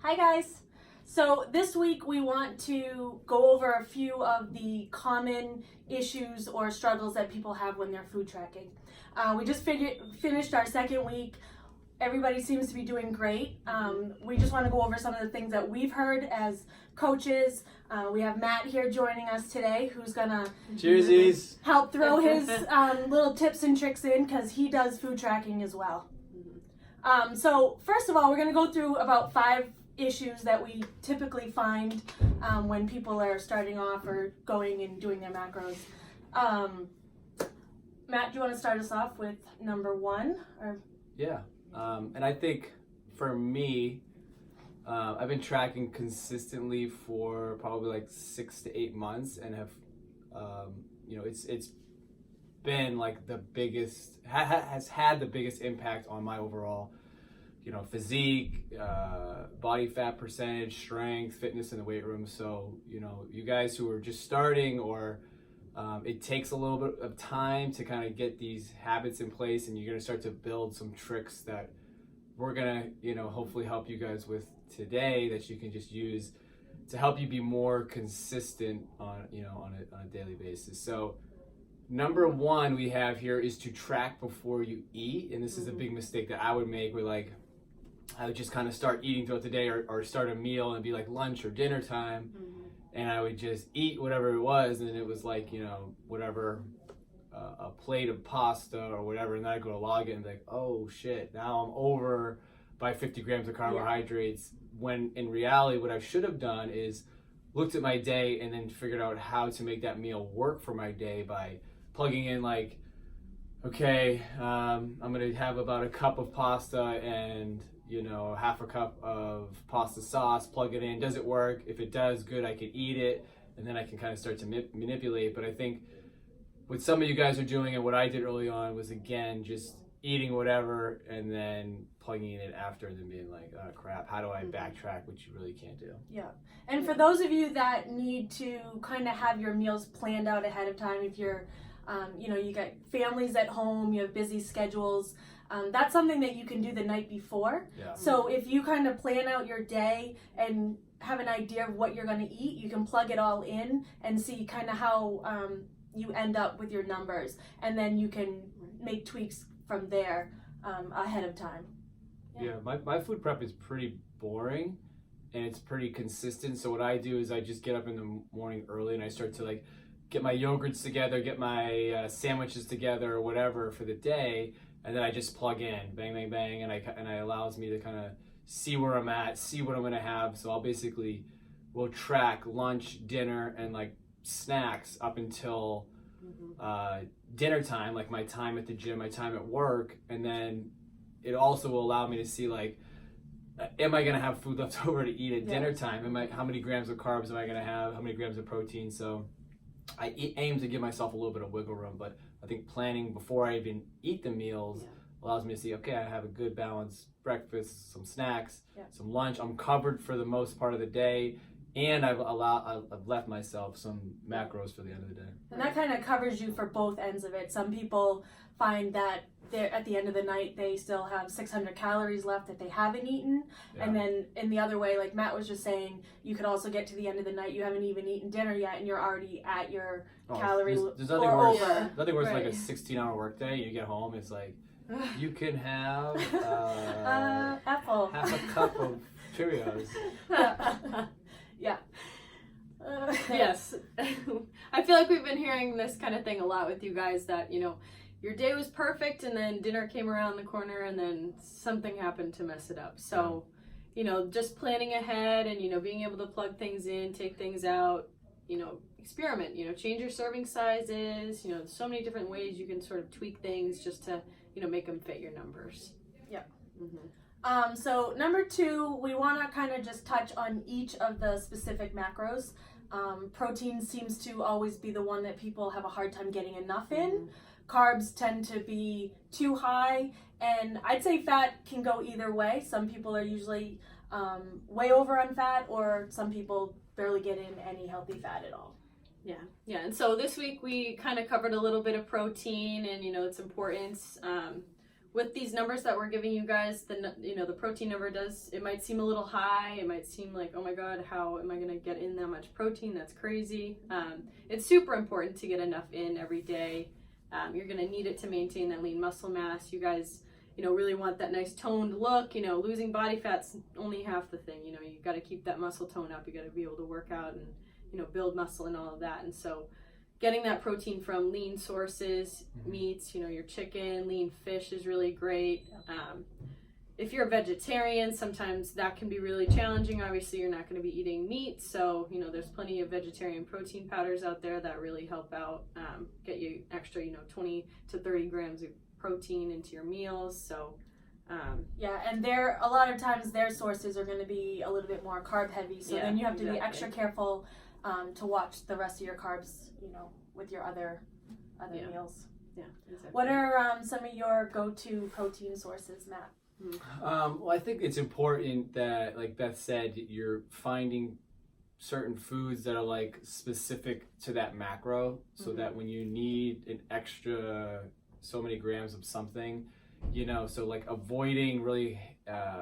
Hi guys! So this week we want to go over a few of the common issues or struggles that people have when they're food tracking. We just finished our second week. Everybody seems to be doing great. We just want to go over some of the things that we've heard as coaches. We have Matt here joining us today, who's gonna Cheersies. help throw his little tips and tricks in because he does food tracking as well. So first of all, we're gonna go through about 5 issues that we typically find when people are starting off or going and doing their macros. Matt, do you want to start us off with number 1? Yeah. And I think for me, I've been tracking consistently for probably like 6 to 8 months, and have, it's been like the biggest, has had the biggest impact on my overall, physique, body fat percentage, strength, fitness in the weight room. So, you guys who are just starting, or it takes a little bit of time to kind of get these habits in place, and you're going to start to build some tricks that we're going to, hopefully help you guys with today, that you can just use to help you be more consistent on a daily basis. So number 1 we have here is to track before you eat. And this is a big mistake that I would make, where I would just kind of start eating throughout the day, or start a meal and be like lunch or dinner time. And I would just eat whatever it was, and it was like, whatever, a plate of pasta or whatever, and then I'd go to log it and be like, oh shit, now I'm over by 50 grams of carbohydrates. When in reality, what I should have done is looked at my day and then figured out how to make that meal work for my day by plugging in okay, I'm gonna have about a cup of pasta and half a cup of pasta sauce, plug it in. Does it work? If it does, good, I can eat it, and then I can kind of start to manipulate. But I think what some of you guys are doing, and what I did early on, was again just eating whatever and then plugging it in after, and then being like, oh crap, how do I backtrack, which you really can't do. Yeah. And for those of you that need to kind of have your meals planned out ahead of time, if you're you got families at home, you have busy schedules, that's something that you can do the night before. Yeah. So if you kind of plan out your day and have an idea of what you're going to eat, you can plug it all in and see kind of how you end up with your numbers, and then you can make tweaks from there ahead of time. Yeah, my food prep is pretty boring, and it's pretty consistent. So what I do is I just get up in the morning early, and I start to get my yogurts together, get my sandwiches together or whatever for the day, and then I just plug in, bang, bang, bang, and it allows me to kind of see where I'm at, see what I'm gonna have. So I'll will track lunch, dinner, and snacks up until dinner time, like my time at the gym, my time at work, and then it also will allow me to see am I gonna have food left over to eat at dinner time? How many grams of carbs am I gonna have? How many grams of protein? So I aim to give myself a little bit of wiggle room, but I think planning before I even eat the meals allows me to see, okay, I have a good balanced breakfast, some snacks, some lunch. I'm covered for the most part of the day, and I've left myself some macros for the end of the day. And that kind of covers you for both ends of it. Some people find that at the end of the night they still have 600 calories left that they haven't eaten, and then in the other way, like Matt was just saying, you could also get to the end of the night, you haven't even eaten dinner yet, and you're already at your calorie there's nothing or worse, over. Nothing worse than a 16-hour workday. You get home, it's like you can have apple, half a cup of Cheerios. Yeah. Yes. I feel like we've been hearing this kind of thing a lot with you guys, that your day was perfect and then dinner came around the corner and then something happened to mess it up. So just planning ahead and being able to plug things in, take things out, experiment, change your serving sizes, there's so many different ways you can sort of tweak things just to make them fit your numbers. Yeah. So number 2, we want to kind of just touch on each of the specific macros. Protein seems to always be the one that people have a hard time getting enough in. Carbs tend to be too high, and I'd say fat can go either way. Some people are usually way over on fat, or some people barely get in any healthy fat at all. Yeah. And so this week we kind of covered a little bit of protein and its importance. with these numbers that we're giving you guys, the protein number it might seem a little high. It might seem like, oh my God, how am I going to get in that much protein? That's crazy. It's super important to get enough in every day. You're going to need it to maintain that lean muscle mass. You guys, really want that nice toned look. Losing body fat's only half the thing. You got to keep that muscle tone up. You got to be able to work out and, build muscle and all of that. And so getting that protein from lean sources, meats, your chicken, lean fish is really great. If you're a vegetarian, sometimes that can be really challenging. Obviously, you're not going to be eating meat. So, there's plenty of vegetarian protein powders out there that really help out, get you extra, 20 to 30 grams of protein into your meals. So, and a lot of times their sources are going to be a little bit more carb heavy. So then you have to be extra careful to watch the rest of your carbs, with your other meals. Yeah, exactly. What are some of your go-to protein sources, Matt? Well, I think it's important that, like Beth said, you're finding certain foods that are like specific to that macro, so that when you need an extra so many grams of something, so like avoiding really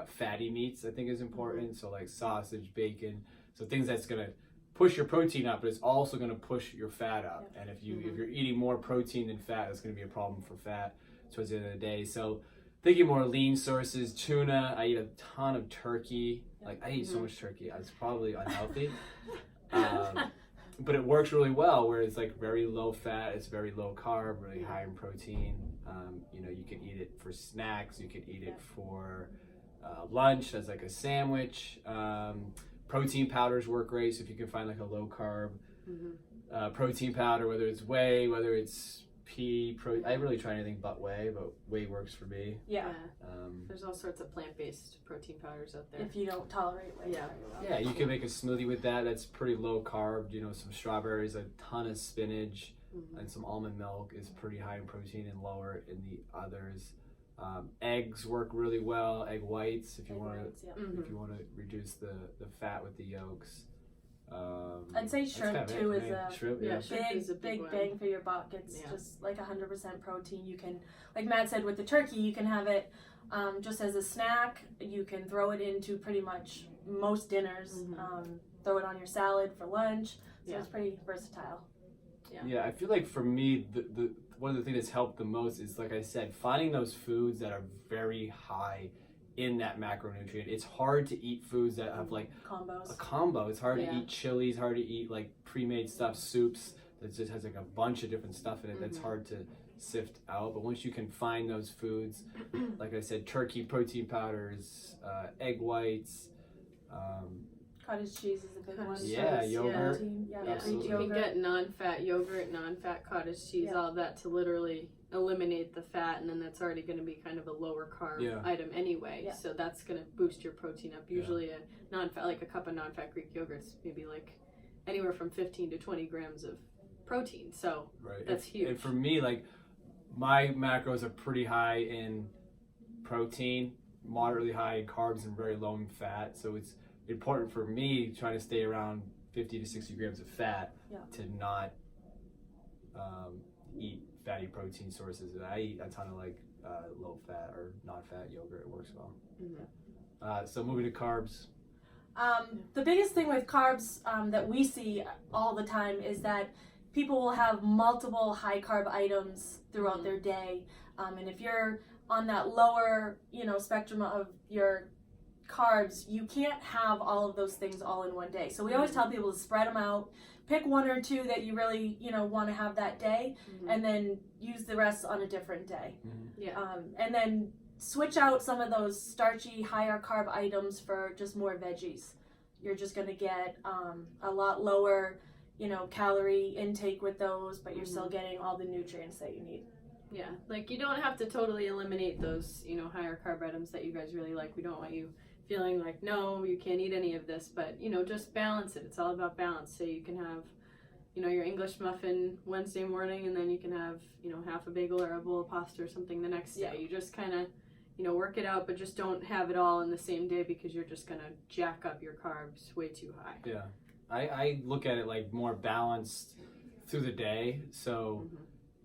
fatty meats, I think is important. So like sausage, bacon, so things that's gonna push your protein up, but it's also going to push your fat up. And if you're eating more protein than fat, that's going to be a problem for fat towards the end of the day. So thinking more lean sources, tuna. I eat a ton of turkey. Like I eat so much turkey. It's probably unhealthy, but it works really well. Where it's like very low fat, it's very low carb, really high in protein. You can eat it for snacks. You can eat it for lunch as like a sandwich. Protein powders work great, so if you can find like a low carb protein powder, whether it's whey, whether it's pea, I really try anything but whey, but whey works for me. There's all sorts of plant-based protein powders out there. If you don't tolerate whey. You can make a smoothie with that. That's pretty low carb. Some strawberries, a ton of spinach, and some almond milk is pretty high in protein and lower in the others. Eggs work really well. Egg whites, if you want to reduce the fat with the yolks. I'd say shrimp too is a big bang for your buck. It's just like 100% protein. You can, like Matt said, with the turkey, you can have it just as a snack. You can throw it into pretty much most dinners. Throw it on your salad for lunch. So it's pretty versatile. Yeah, I feel like for me, the one of the things that's helped the most is, like I said, finding those foods that are very high in that macronutrient. It's hard to eat foods that have like combos. A combo. It's hard to eat chilies, hard to eat like pre-made stuff, soups that just has like a bunch of different stuff in it that's hard to sift out. But once you can find those foods, like I said, turkey protein powders, egg whites, cottage cheese is a big one. Yogurt. Greek You can get non-fat yogurt, non-fat cottage cheese, all of that to literally eliminate the fat, and then that's already going to be kind of a lower carb item anyway. So that's going to boost your protein up. Usually a non-fat, like a cup of non-fat Greek yogurt's maybe like anywhere from 15 to 20 grams of protein. So that's huge. And for me, like my macros are pretty high in protein, moderately high in carbs, and very low in fat. So it's important for me trying to stay around 50 to 60 grams of fat to not eat fatty protein sources. And I eat a ton of like low fat or non-fat yogurt. It works well. So moving to carbs. The biggest thing with carbs that we see all the time is that people will have multiple high carb items throughout their day. And if you're on that lower, spectrum of your carbs, you can't have all of those things all in one day. So we always tell people to spread them out, pick one or two that you really, want to have that day, and then use the rest on a different day. And then switch out some of those starchy, higher carb items for just more veggies. You're just going to get a lot lower, calorie intake with those, but you're still getting all the nutrients that you need. Yeah, like you don't have to totally eliminate those, higher carb items that you guys really like. We don't want you feeling like, no, you can't eat any of this, but, just balance it. It's all about balance. So you can have, your English muffin Wednesday morning, and then you can have, half a bagel or a bowl of pasta or something the next day. You just kind of, work it out, but just don't have it all in the same day because you're just going to jack up your carbs way too high. Yeah. I look at it like more balanced through the day. So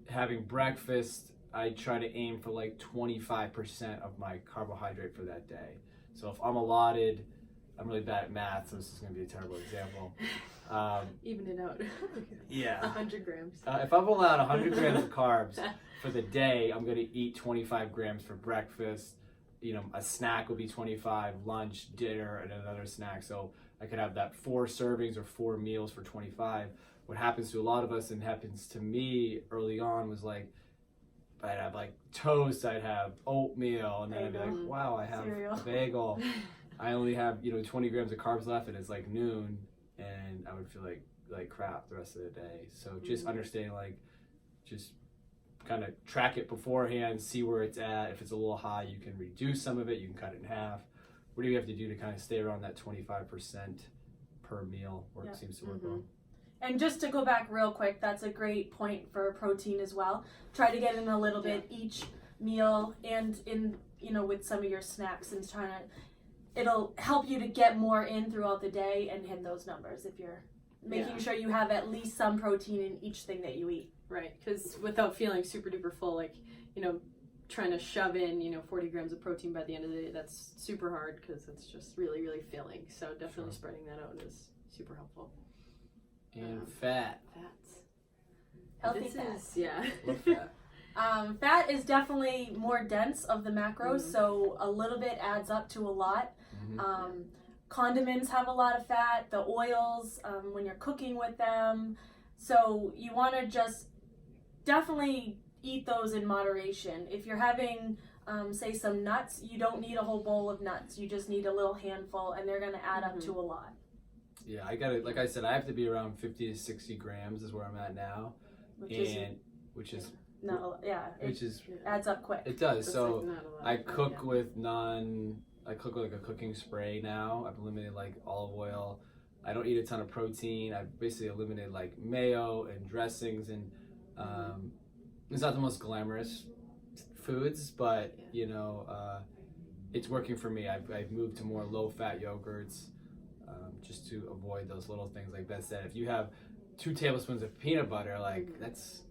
having breakfast, I try to aim for like 25% of my carbohydrate for that day. So if I'm allotted, I'm really bad at math, so this is going to be a terrible example. Even it out. Yeah. 100 grams. If I'm allowed 100 grams of carbs for the day, I'm going to eat 25 grams for breakfast. You know, a snack will be 25, lunch, dinner, and another snack. So I could have that 4 servings or 4 meals for 25. What happens to a lot of us, and happens to me early on, was like, I'd have like toast, I'd have oatmeal, and then I'd be like, wow, I have Cereal. a bagel. I only have, 20 grams of carbs left, and it's like noon, and I would feel like crap the rest of the day. So just understanding, like, just kind of track it beforehand, see where it's at. If it's a little high, you can reduce some of it, you can cut it in half. What do you have to do to kind of stay around that 25% per meal? Work seems to work well. And just to go back real quick, that's a great point for protein as well. Try to get in a little bit each meal and in, with some of your snacks, and it'll help you to get more in throughout the day and hit those numbers if you're making sure you have at least some protein in each thing that you eat. Right, because without feeling super duper full, like, trying to shove in, 40 grams of protein by the end of the day, that's super hard because it's just really, really filling. So definitely spreading that out is super helpful. And fats. Healthy fats. Love fat. Fat is definitely more dense of the macros, so a little bit adds up to a lot. Condiments have a lot of fat, the oils, when you're cooking with them. So you want to just definitely eat those in moderation. If you're having, say, some nuts, you don't need a whole bowl of nuts. You just need a little handful, and they're going to add up to a lot. Yeah, I gotta, like I said, I have to be around 50 to 60 grams is where I'm at now, which adds up quick. It does. That's So like not a lot, I but cook with like a cooking spray now. I've eliminated like olive oil. I don't eat a ton of protein. I've basically eliminated like mayo and dressings, and it's not the most glamorous foods, but it's working for me. I've moved to more low-fat yogurts. Just to avoid those little things. Like Beth said, if you have 2 tablespoons of peanut butter, like that's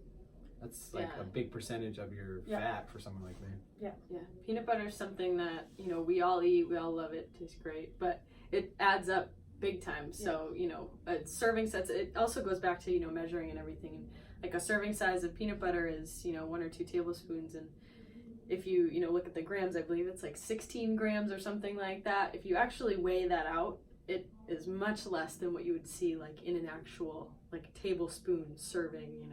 like a big percentage of your fat for someone like me. Yeah. Peanut butter is something that, we all eat, we all love it, tastes great, but it adds up big time. So, serving sets, it also goes back to, measuring and everything. Like a serving size of peanut butter is, 1 or 2 tablespoons. And if you, look at the grams, I believe it's like 16 grams or something like that. If you actually weigh that out, it is much less than what you would see like in an actual like tablespoon serving,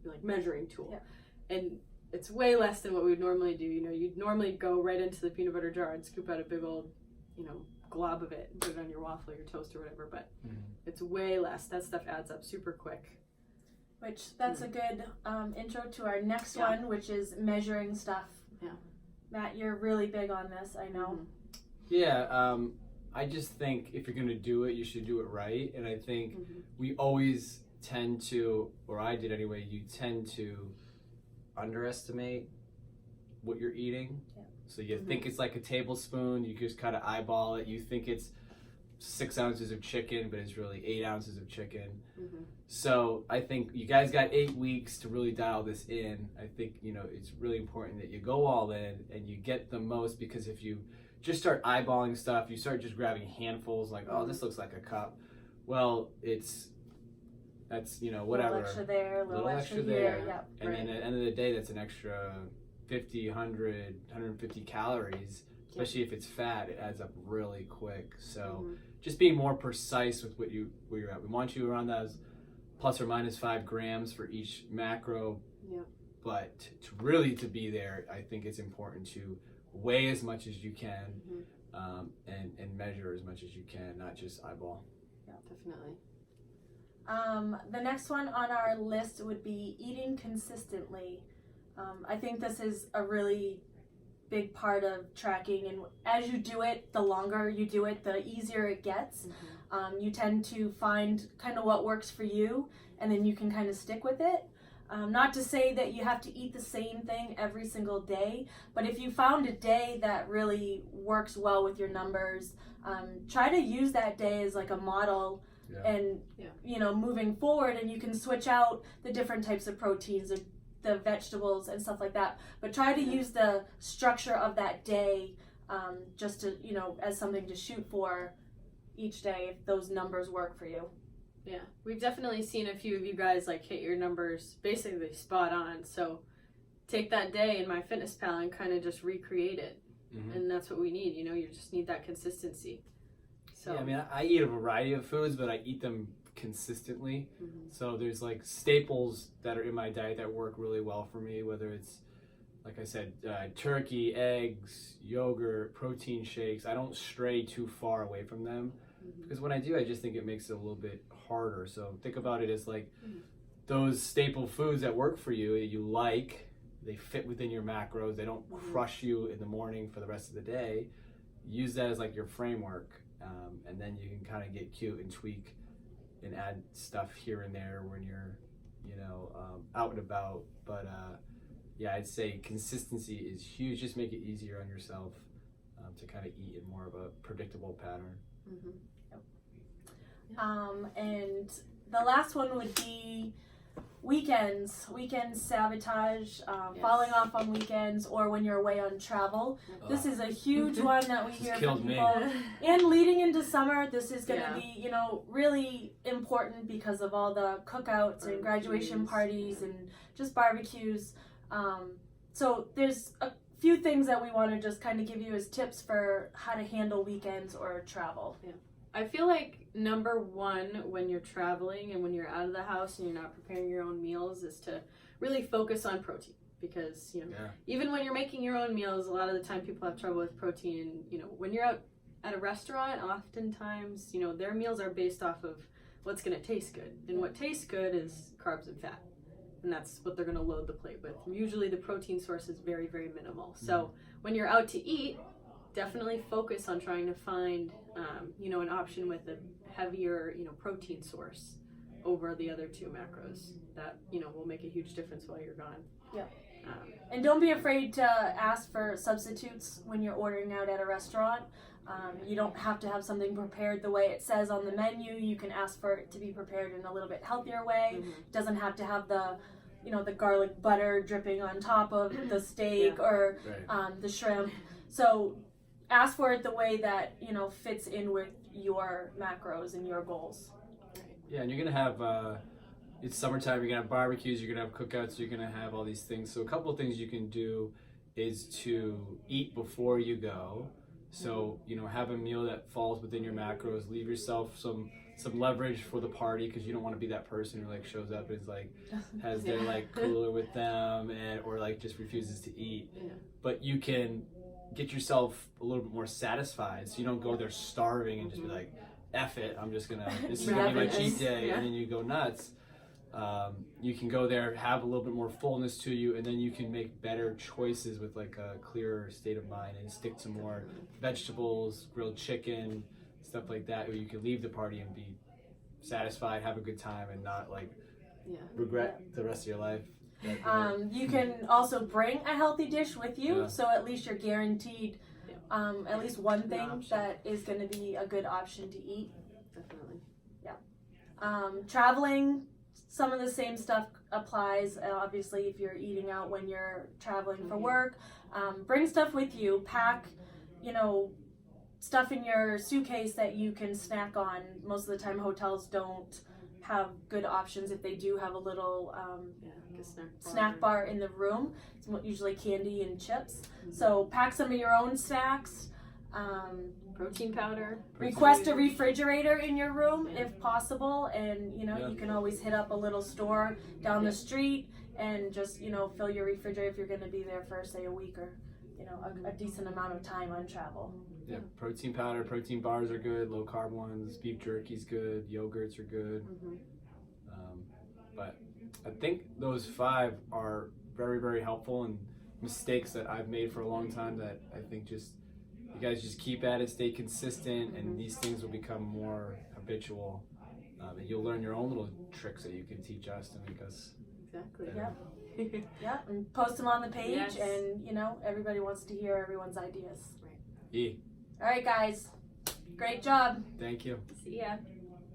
like measuring tool. Yeah. And it's way less than what we would normally do. You'd normally go right into the peanut butter jar and scoop out a big old, glob of it and put it on your waffle or your toast or whatever, but it's way less. That stuff adds up super quick. Which that's a good intro to our next one, which is measuring stuff. Yeah. Matt, you're really big on this, I know. Yeah, I just think if you're going to do it, you should do it right. And I think we always tend to, or I did anyway, you tend to underestimate what you're eating. Yeah. So you think it's like a tablespoon, you just kind of eyeball it. You think it's 6 ounces of chicken, but it's really 8 ounces of chicken. So I think you guys got 8 weeks to really dial this in. I think, it's really important that you go all in and you get the most, because if you just start eyeballing stuff, you start just grabbing handfuls, like, oh, this looks like a cup. Well, that's whatever. A little extra there, a little extra there. Yep. And then at the end of the day, that's an extra 50, 100, 150 calories, especially if it's fat. It adds up really quick. So just being more precise with where you're at. We want you around those plus or minus 5 grams for each macro. Yep. But to be there, I think it's important to weigh as much as you can, and measure as much as you can, not just eyeball. Yeah, definitely. The next one on our list would be eating consistently. I think this is a really big part of tracking, and as you do it, the longer you do it, the easier it gets. You tend to find kind of what works for you, and then you can kind of stick with it. Not to say that you have to eat the same thing every single day, but if you found a day that really works well with your numbers, try to use that day as like a model. And moving forward, and you can switch out the different types of proteins, the the vegetables and stuff like that, but try to use the structure of that day just to, you know, as something to shoot for each day if those numbers work for you. Yeah, we've definitely seen a few of you guys like hit your numbers basically spot on. So take that day in MyFitnessPal and kind of just recreate it. And that's what we need, you know, you just need that consistency. So yeah, I mean, I eat a variety of foods, but I eat them consistently. So there's like staples that are in my diet that work really well for me, whether it's, like I said, turkey, eggs, yogurt, protein shakes. I don't stray too far away from them because when I do, I just think it makes it a little bit harder. So think about it as like those staple foods that work for you, that you like, they fit within your macros, they don't crush you in the morning for the rest of the day. Use that as like your framework, and then you can kind of get cute and tweak and add stuff here and there when you're, you know, out and about. But yeah, I'd say consistency is huge. Just make it easier on yourself to kind of eat in more of a predictable pattern. And the last one would be weekend sabotage, falling off on weekends or when you're away on travel. This is a huge one that we hear from people. And leading into summer, this is going to be, you know, really important because of all the cookouts and graduation parties and just barbecues. So there's a few things that we want to just kind of give you as tips for how to handle weekends or travel. I feel like number one when you're traveling and when you're out of the house and you're not preparing your own meals is to really focus on protein, because, you know, even when you're making your own meals, a lot of the time people have trouble with protein. And, you know, when you're out at a restaurant, oftentimes, you know, their meals are based off of what's going to taste good, and what tastes good is carbs and fat, and that's what they're going to load the plate with. Usually the protein source is very, very minimal. So when you're out to eat, definitely focus on trying to find, you know, an option with a heavier, you know, protein source over the other two macros. That, you know, will make a huge difference while you're gone. And don't be afraid to ask for substitutes when you're ordering out at a restaurant. You don't have to have something prepared the way it says on the menu. You can ask for it to be prepared in a little bit healthier way. It doesn't have to have the, you know, the garlic butter dripping on top of the steak or the shrimp. So ask for it the way that, you know, fits in with your macros and your goals. Yeah, and you're gonna have it's summertime, you're gonna have barbecues, you're gonna have cookouts, you're gonna have all these things. So a couple of things you can do is to eat before you go. So, you know, have a meal that falls within your macros. Leave yourself some leverage for the party, because you don't want to be that person who like shows up and is like has their like cooler with them or like just refuses to eat. But you can get yourself a little bit more satisfied, so you don't go there starving and just be like, F it, this is gonna be my cheat day, and then you go nuts. You can go there, have a little bit more fullness to you, and then you can make better choices with like a clearer state of mind and stick to more vegetables, grilled chicken, stuff like that, where you can leave the party and be satisfied, have a good time, and not like regret the rest of your life. You can also bring a healthy dish with you, so at least you're guaranteed at least one thing that is going to be a good option to eat. Definitely. Traveling, some of the same stuff applies. Obviously, if you're eating out when you're traveling for work, bring stuff with you. Pack, you know, stuff in your suitcase that you can snack on. Most of the time, hotels don't have good options. If they do have a little snack bar in the room, it's usually candy and chips. So pack some of your own snacks. Protein powder. Request a refrigerator in your room if possible, and you know you can always hit up a little store down the street and just, you know, fill your refrigerator if you're going to be there for say a week or, you know, a decent amount of time on travel. Protein powder, protein bars are good, low carb ones, beef jerky's good, yogurts are good. But I think those 5 are very, very helpful, and mistakes that I've made for a long time that I think just you guys just keep at it, stay consistent, and these things will become more habitual. And you'll learn your own little tricks that you can teach us to make us better. And post them on the page, and you know everybody wants to hear everyone's ideas. All right, guys, great job. Thank you. See ya.